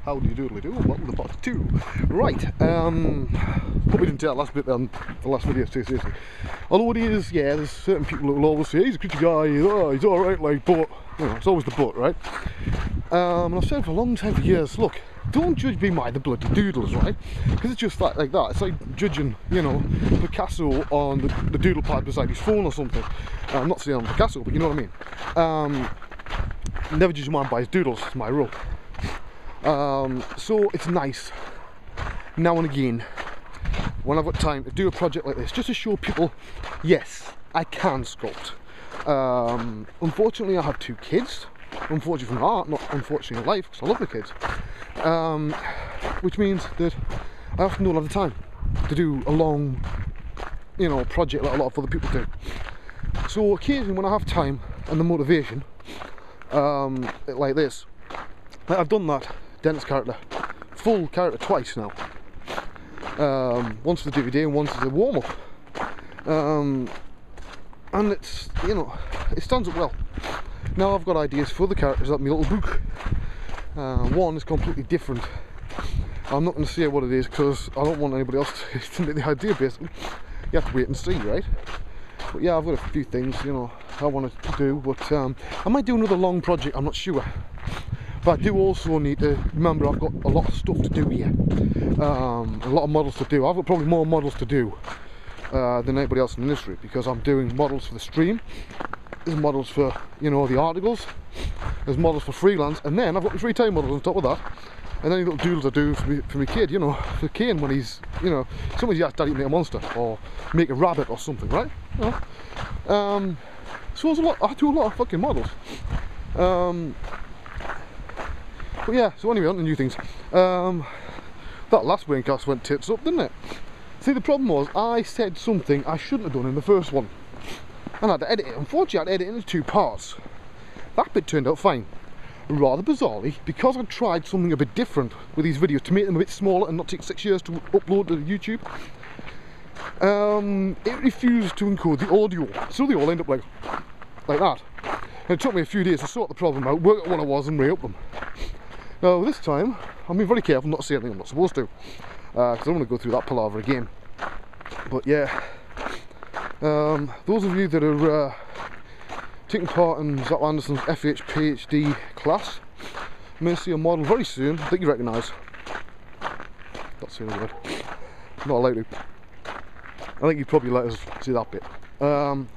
How do you doodly do? Welcome to part 2. Right, hope we didn't take that last bit on the last video too seriously. Although it is, yeah, there's certain people that will always say, he's a creature guy, oh, he's alright, like, but, you know, it's always the but, right? And I've said for a long time, for years, look, don't judge me by the bloody doodles, right? Because it's just like that. It's like judging, you know, Picasso on the doodle pad beside his phone or something. I'm not saying I'm Picasso, but you know what I mean. Never judge a man by his doodles, it's my rule. So it's nice now and again when I've got time to do a project like this, just to show people, yes, I can sculpt. Unfortunately I have 2 kids, unfortunately from art, not unfortunately in life, because I love the kids, which means that I often don't have the time to do a long, you know, project like a lot of other people do. So occasionally when I have time and the motivation, like this, like I've done that dentist character, full character twice now. Once for the DVD and once as a warm-up. And it's, you know, it stands up well. Now I've got ideas for the characters at my little book. One is completely different. I'm not going to say what it is because I don't want anybody else to make the idea basically. You have to wait and see, right? But yeah, I've got a few things, you know, I want to do, but I might do another long project, I'm not sure. But I do also need to remember I've got a lot of stuff to do here. A lot of models to do. I've got probably more models to do than anybody else in the industry, because I'm doing models for the stream, there's models for, you know, the articles, there's models for freelance, and then I've got the free time models on top of that. And any little doodles I do for my kid, you know, for Kane when he's, you know, somebody's asked Daddy to make a monster or make a rabbit or something, right? You know? So there's a lot, I do a lot of fucking models. But yeah, so anyway, on to new things. That last Waynecast went tits up, didn't it? See, the problem was, I said something I shouldn't have done in the first one. And I had to edit it. Unfortunately, I had to edit it into 2 parts. That bit turned out fine. Rather bizarrely, because I tried something a bit different with these videos to make them a bit smaller and not take 6 years to upload to YouTube, it refused to encode the audio. So they all end up like that. And it took me a few days to sort the problem out, work out what I was and re-up them. Now this time, I'm being very careful not to say anything I'm not supposed to, because I don't want to go through that palaver again. But yeah, those of you that are taking part in Zach Anderson's FH PhD class may see a model very soon that you recognise. Not saying a word. Not allowed to. I think you'd probably let us see that bit. So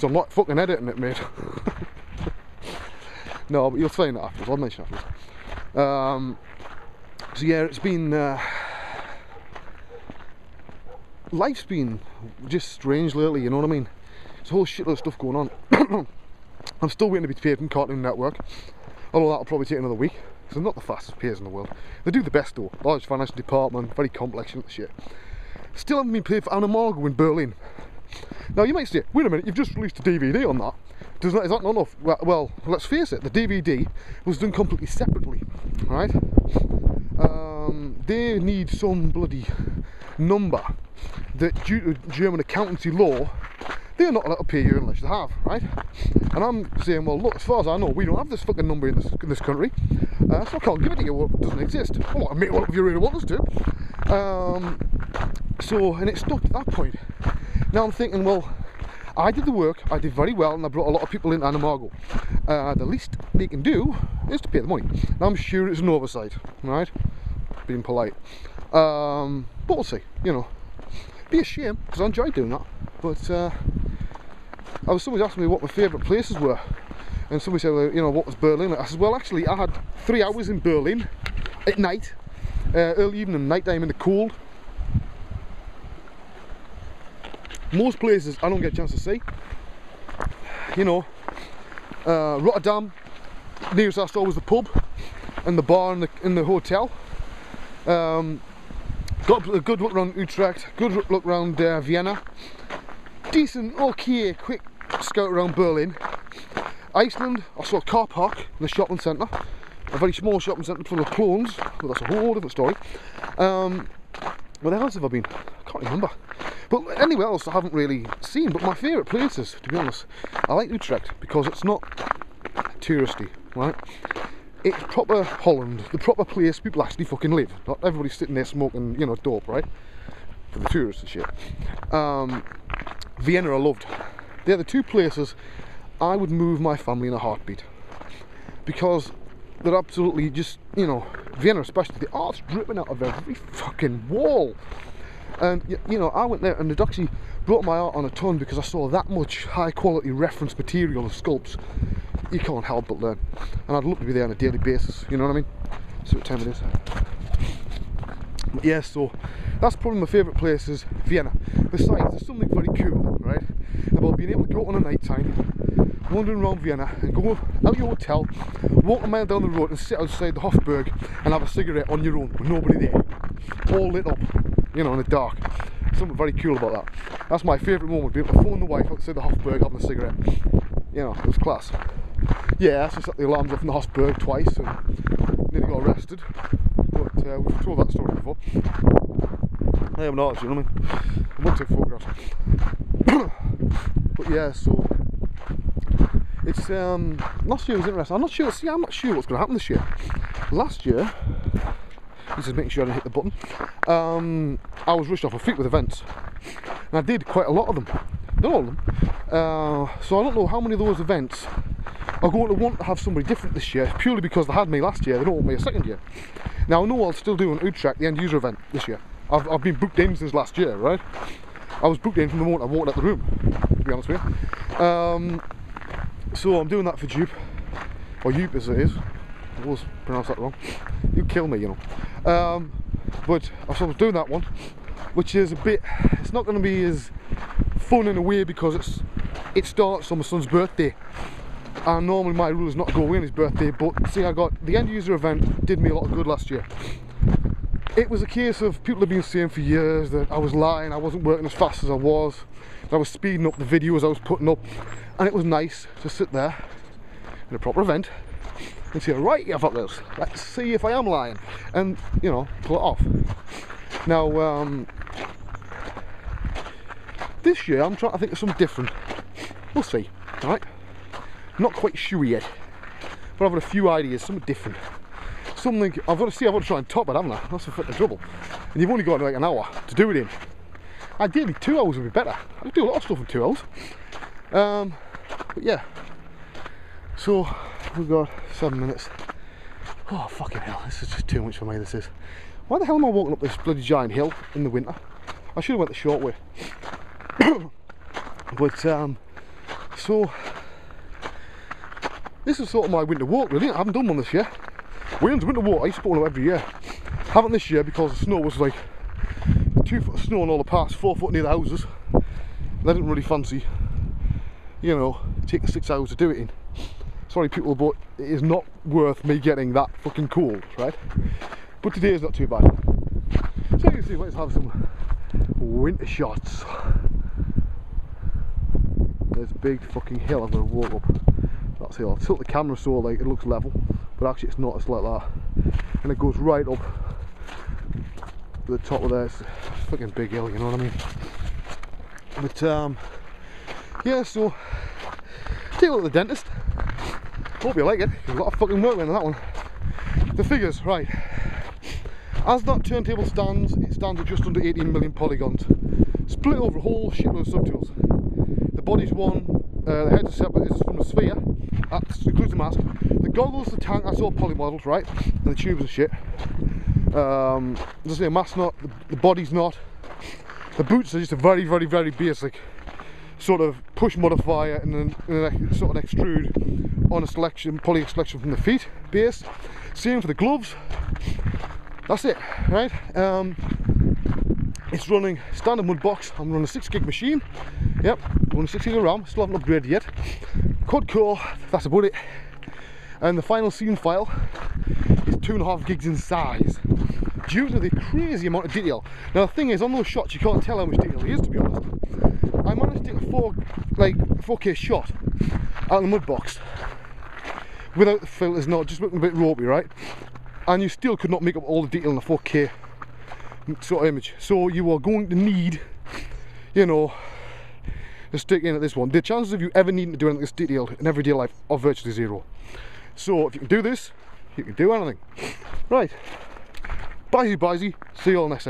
I'm not fucking editing it, mate. No, but you'll find that afterwards. I'll mention it afterwards. So yeah, it's been life's been just strange lately, you know what I mean? There's a whole shitload of stuff going on. I'm still waiting to be paid from Cartoon Network, although that'll probably take another week, because they're not the fastest payers in the world. They do the best though, large financial department, very complex and shit. Still haven't been paid for Animago in Berlin. Now you might say, wait a minute, you've just released a DVD on that. Is that not enough? Well, let's face it, the DVD was done completely separately, right? They need some bloody number that, due to German accountancy law, they're not allowed to pay you unless you have, right? And I'm saying, well, look, as far as I know, we don't have this fucking number in this country, so I can't give it to you. It doesn't exist. I want to make one up if you really want us to. So, and it stopped at that point. Now I'm thinking, well, I did the work, I did very well, and I brought a lot of people into Animago. The least they can do is to pay the money. Now I'm sure it's an oversight, right? Being polite. But we'll see, you know. Be a shame, because I enjoyed doing that. But somebody asked me what my favourite places were, and somebody said, well, you know, what was Berlin? I said, well, actually, I had 3 hours in Berlin at night, early evening, night time in the cold. Most places I don't get a chance to see. You know, Rotterdam, nearest I saw was the pub and the bar in the hotel. Got a good look around Utrecht, good look around Vienna. Decent, okay, quick scout around Berlin. Iceland, I saw a car park in the shopping centre. A very small shopping centre full of clones, but that's a whole different story. Where else have I been? I can't remember. But anywhere else I haven't really seen. But my favourite places, to be honest, I like Utrecht because it's not touristy, right? it's proper Holland, the proper place people actually fucking live. Not everybody sitting there smoking, you know, dope, right? For the tourists and shit. Vienna I loved. They're the two places I would move my family in a heartbeat. Because they're absolutely just, you know, Vienna especially, the art's dripping out of every fucking wall. And, you know, I went there and it actually brought my art on a ton because I saw that much high quality reference material of sculpts. You can't help but learn. And I'd love to be there on a daily basis, you know what I mean? See what time it is. But yeah, so that's probably my favourite place is Vienna. Besides, there's something very cool, right, about being able to go on a night time, wandering around Vienna and go out your hotel, walk a mile down the road and sit outside the Hofburg and have a cigarette on your own with nobody there. All lit up, you know, in the dark. Something very cool about that. That's my favourite moment, being able to phone the wife outside the Hofburg having a cigarette. You know, it was class. Yeah, I set the alarms off in the Hofburg twice and nearly got arrested. But we've told that story before. I have not, you know what I mean? I won't take photographs. But yeah, so it's last year was interesting. I'm not sure what's going to happen this year. Last year, this is making sure I didn't hit the button. I was rushed off my feet with events, and I did quite a lot of them. Not all of them. So I don't know how many of those events are going to want to have somebody different this year, purely because they had me last year. They don't want me a second year. Now I know I'll still do an Utrecht, the end user event this year. I've been booked in since last year, right? I was booked in from the moment I walked out the room, to be honest with you. So I'm doing that for Jupe, or Jupe as it is. I always pronounce that wrong. You kill me, you know. But I was doing that one, which is a bit, it's not going to be as fun in a way because it starts on my son's birthday. And normally my rule is not to go away on his birthday, but see, I got the end user event did me a lot of good last year. It was a case of people have been saying for years that I was lying, I wasn't working as fast as I was, that I was speeding up the videos I was putting up, and it was nice to sit there in a proper event and say, right, yeah, fuckers, let's see if I am lying, and, you know, pull it off. Now, this year I'm trying to think of something different. We'll see, alright? Not quite sure yet, but I've got a few ideas, something different. Something, I've got to try and top it, haven't I? That's the fucking trouble. And you've only got like an hour to do it in. Ideally 2 hours would be better. I could do a lot of stuff in 2 hours. But yeah. So, we've got 7 minutes. Oh, fucking hell, this is just too much for me, this is. Why the hell am I walking up this bloody giant hill in the winter? I should have went the short way. But, so, this is sort of my winter walk, really. I haven't done one this year. Wayne's winter walk, I used to put one up every year. Haven't this year because the snow was like 2 foot of snow on all the paths, 4 foot near the houses. I didn't really fancy, you know, taking 6 hours to do it in. Sorry people, but it is not worth me getting that fucking cold, right? But today is not too bad. So you can see, let's have some winter shots. There's a big fucking hill I'm going to walk up. That's hill. I'll tilt the camera so like it looks level, but actually it's not, it's like that. And it goes right up to the top of there. It's a fucking big hill, you know what I mean? But yeah, so take a look at the dentist. Hope you like it. There's a lot of fucking work in that one. The figures, right. As that turntable stands, it stands at just under 18 million polygons. Split over a whole shitload of subtools. The body's one, the head is separate, it's from a sphere. That includes the mask. The goggles, the tank, that's all polymodels, right? And the tubes and shit. As I say, the mask's not, the body's not. The boots are just a very, very, very basic sort of push modifier and then sort of extrude on a selection, poly selection from the feet base. Same for the gloves. That's it, right? It's running standard mud box. I'm running a 6 gig machine. Yep, running 6 gig of RAM. Still haven't upgraded yet. Quad core. That's about it. And the final scene file is 2.5 gigs in size, due to the crazy amount of detail. Now the thing is, on those shots you can't tell how much detail there is, to be honest. I managed to take a 4K shot out of the mud box without the filters, not just looking a bit ropey, right? And you still could not make up all the detail in a 4K sort of image. So you are going to need, you know, to stick in at this one. The chances of you ever needing to do anything this detailed in everyday life are virtually zero. So if you can do this, you can do anything. Right, bye bye, see you all next time.